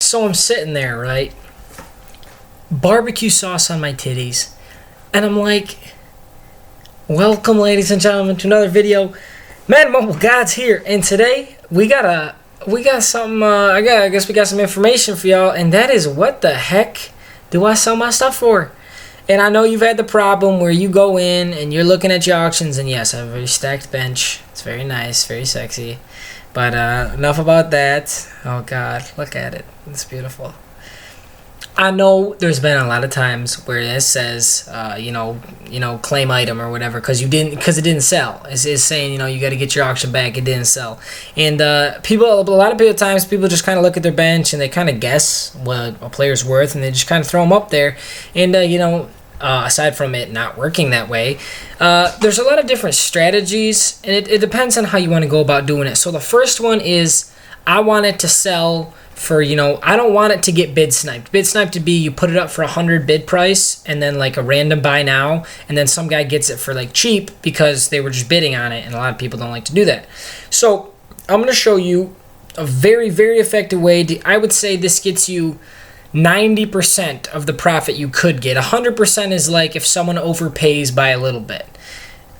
So I'm sitting there, right? Barbecue sauce on my titties. And I'm like, welcome, ladies and gentlemen, to another video. Madden Mobile God's here. And today, we got something, I guess we got some information for y'all. And that is, what the heck do I sell my stuff for? And I know you've had the problem where you go in and you're looking at your auctions. And yes, I have a very stacked bench. It's very nice, very sexy. But enough about that. Oh God, look at it. It's beautiful. I know there's been a lot of times where it says, claim item or whatever, because it didn't sell. It's saying, you got to get your auction back. It didn't sell, and a lot of times people just kind of look at their bench and they kind of guess what a player's worth, and they just kind of throw them up there, and aside from it not working that way, there's a lot of different strategies, and it depends on how you want to go about doing it. So the first one is, I want it to sell for, I don't want it to get bid sniped. Bid sniped would be you put it up for 100 bid price and then like a random buy now, and then some guy gets it for like cheap because they were just bidding on it, and a lot of people don't like to do that. So I'm going to show you a very, very effective way I would say this gets you 90% of the profit you could get. 100% is like if someone overpays by a little bit.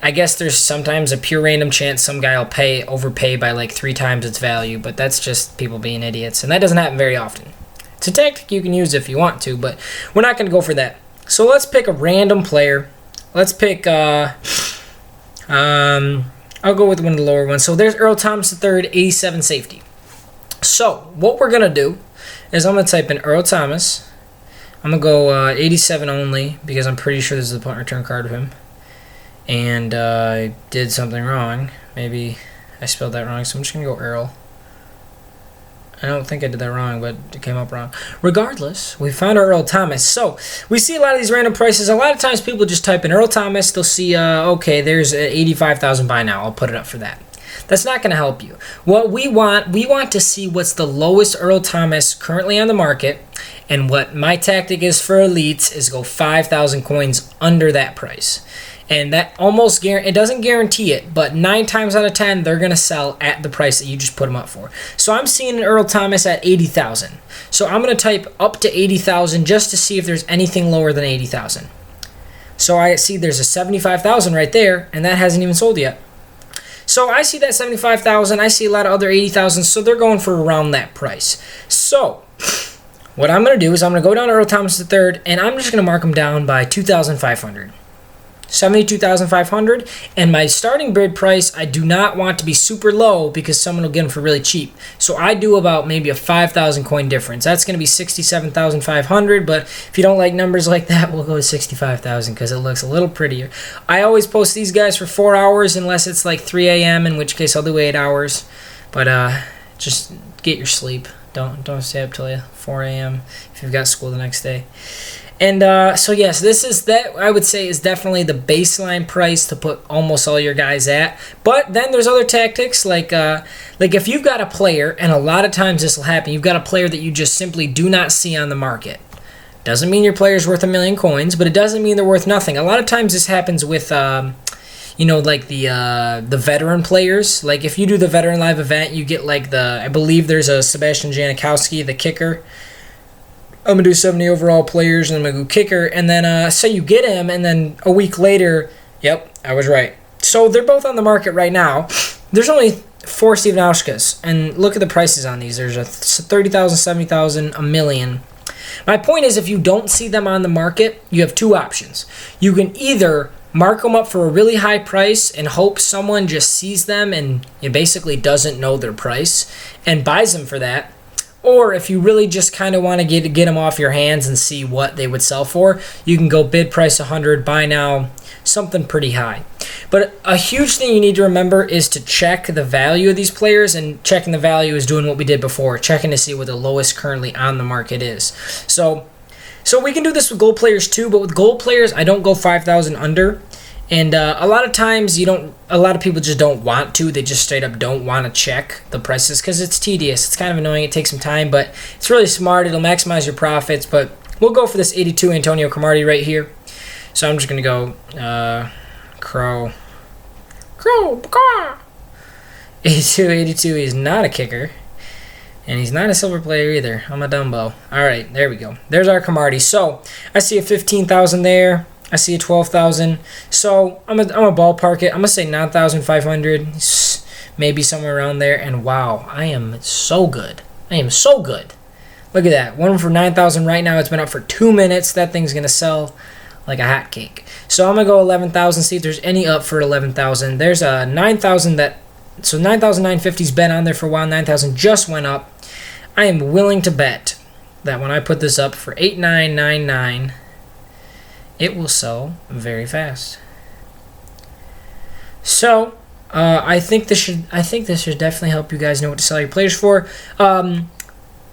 I guess there's sometimes a pure random chance some guy will overpay by like 3 times its value, but that's just people being idiots, and that doesn't happen very often. It's a tactic you can use if you want to, but we're not going to go for that. So let's pick a random player. Let's pick, I'll go with one of the lower ones. So there's Earl Thomas III, 87 safety. So what we're going to do is I'm going to type in Earl Thomas. I'm going to go 87 only because I'm pretty sure this is the punt return card of him. And I did something wrong. Maybe I spelled that wrong, so I'm just going to go Earl. I don't think I did that wrong, but it came up wrong. Regardless, we found our Earl Thomas. So we see a lot of these random prices. A lot of times people just type in Earl Thomas. They'll see, okay, there's 85,000 buy now. I'll put it up for that. That's not going to help you. What we want to see what's the lowest Earl Thomas currently on the market. And what my tactic is for elites is go 5,000 coins under that price. And that almost it doesn't guarantee it, but 9 times out of 10, they're going to sell at the price that you just put them up for. So I'm seeing an Earl Thomas at 80,000. So I'm going to type up to 80,000 just to see if there's anything lower than 80,000. So I see there's a 75,000 right there, and that hasn't even sold yet. So I see that 75,000. I see a lot of other 80,000, so they're going for around that price. So what I'm going to do is I'm going to go down to Earl Thomas III, and I'm just going to mark them down by 2,500. 72,500, and my starting bid price I do not want to be super low because someone will get them for really cheap. So I do about maybe a 5,000 coin difference. That's going to be 67,500, but if you don't like numbers like that, we'll go with 65,000 because it looks a little prettier. I always post these guys for 4 hours unless it's like 3 a.m., in which case I'll do 8 hours. But just get your sleep. Don't stay up till 4 a.m. if you've got school the next day. And so yes, that I would say is definitely the baseline price to put almost all your guys at. But then there's other tactics like if you've got a player, and a lot of times this will happen, you've got a player that you just simply do not see on the market. Doesn't mean your player's worth 1 million coins, but it doesn't mean they're worth nothing. A lot of times this happens with like the veteran players. Like if you do the veteran live event, you get like I believe there's a Sebastian Janikowski, the kicker. I'm going to do 70 overall players, and I'm going to go kicker, and then say you get him, and then a week later, yep, I was right. So they're both on the market right now. There's only 4 Steven Aushkas, and look at the prices on these. There's a 30,000, 70,000, a million. My point is, if you don't see them on the market, you have 2 options. You can either mark them up for a really high price and hope someone just sees them and basically doesn't know their price and buys them for that. Or if you really just kind of want to get them off your hands and see what they would sell for, you can go bid price 100, buy now, something pretty high. But a huge thing you need to remember is to check the value of these players, and checking the value is doing what we did before, checking to see what the lowest currently on the market is. So we can do this with gold players too, but with gold players, I don't go 5,000 under. And a lot of times a lot of people just don't want to. They just straight up don't want to check the prices because it's tedious. It's kind of annoying. It takes some time, but it's really smart. It'll maximize your profits. But we'll go for this 82 Antonio Cromartie right here. So I'm just going to go Crow. 82 is not a kicker. And he's not a silver player either. I'm a Dumbo. All right, there we go. There's our Camardi. So I see a 15,000 there. I see a 12,000. So I'm a ballpark it. I'm gonna say 9,500, maybe somewhere around there. And wow, I am so good. I am so good. Look at that. One for 9,000 right now. It's been up for 2 minutes. That thing's gonna sell like a hotcake. So I'm gonna go 11,000. See if there's any up for 11,000. There's a 9,000 that. So 9,950's been on there for a while. 9,000 just went up. I am willing to bet that when I put this up for 8,999, it will sell very fast. So I think this should definitely help you guys know what to sell your players for.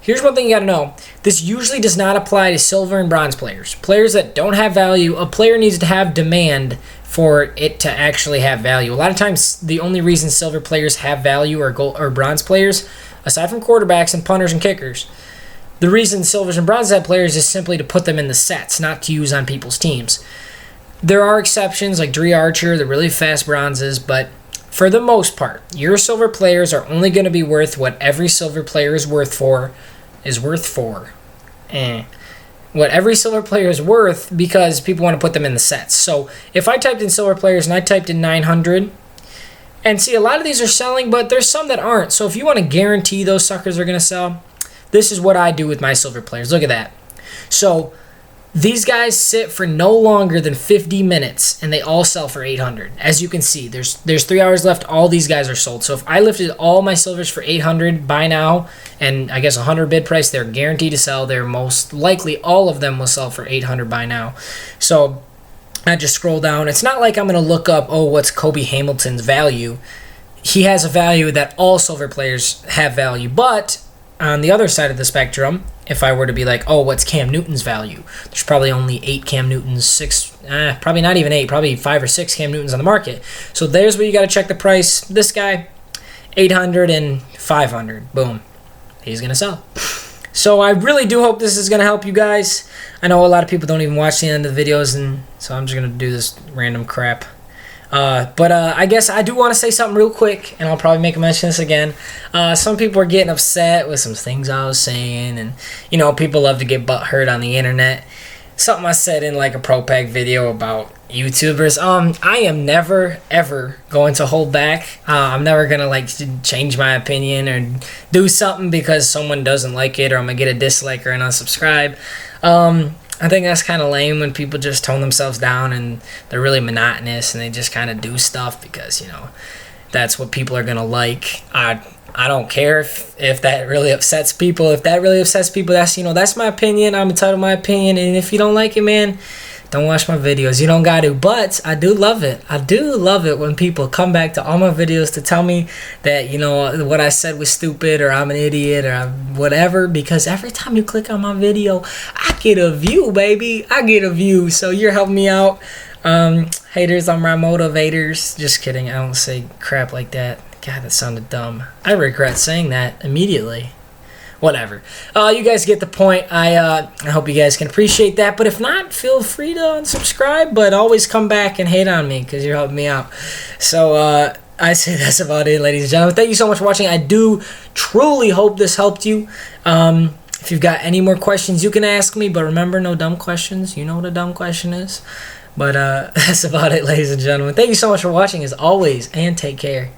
Here's one thing you got to know. This usually does not apply to silver and bronze players. Players that don't have value. A player needs to have demand for it to actually have value. A lot of times, the only reason silver players have value or bronze players, aside from quarterbacks and punters and kickers, the reason silvers and bronzes have players is simply to put them in the sets, not to use on people's teams. There are exceptions like Dree Archer, the really fast bronzes, but for the most part, your silver players are only going to be worth what every silver player is worth for. What every silver player is worth because people want to put them in the sets. So if I typed in silver players and I typed in 900, and see, a lot of these are selling, but there's some that aren't. So if you want to guarantee those suckers are going to sell, this is what I do with my silver players. Look at that. So these guys sit for no longer than 50 minutes, and they all sell for 800. As you can see, there's 3 hours left. All these guys are sold. So if I lifted all my silvers for 800 by now, and I guess 100 bid price, they're guaranteed to sell. They're most likely all of them will sell for 800 by now. So I just scroll down. It's not like I'm going to look up, oh, what's Kobe Hamilton's value? He has a value that all silver players have value. But on the other side of the spectrum, if I were to be like, oh, what's Cam Newton's value? There's probably only 8 Cam Newtons, probably not even 8, probably 5 or 6 Cam Newtons on the market. So there's where you got to check the price. This guy, 800 and 500. Boom. He's going to sell. So I really do hope this is going to help you guys. I know a lot of people don't even watch the end of the videos, and so I'm just going to do this random crap. But I guess I do want to say something real quick, and I'll probably make a mention of this again. Some people are getting upset with some things I was saying, and, you know, people love to get butthurt on the internet. Something I said in, like, a Pro Pack video about YouTubers. I am never, ever going to hold back. I'm never going to, like, change my opinion or do something because someone doesn't like it, or I'm going to get a dislike or an unsubscribe. I think that's kind of lame when people just tone themselves down and they're really monotonous and they just kind of do stuff because, you know, that's what people are going to like. I don't care if that really upsets people. If that really upsets people, that's, you know, that's my opinion. I'm entitled to my opinion. And if you don't like it, man, don't watch my videos. You don't got to. But I do love it. I do love it when people come back to all my videos to tell me that, you know, what I said was stupid or I'm an idiot or I'm whatever. Because every time you click on my video, I get a view, baby. I get a view. So you're helping me out. Haters are my motivators. Just kidding. I don't say crap like that. God, that sounded dumb. I regret saying that immediately. Whatever. You guys get the point. I hope you guys can appreciate that. But if not, feel free to unsubscribe. But always come back and hate on me because you're helping me out. So I say that's about it, ladies and gentlemen. Thank you so much for watching. I do truly hope this helped you. If you've got any more questions, you can ask me. But remember, no dumb questions. You know what a dumb question is. But that's about it, ladies and gentlemen. Thank you so much for watching as always. And take care.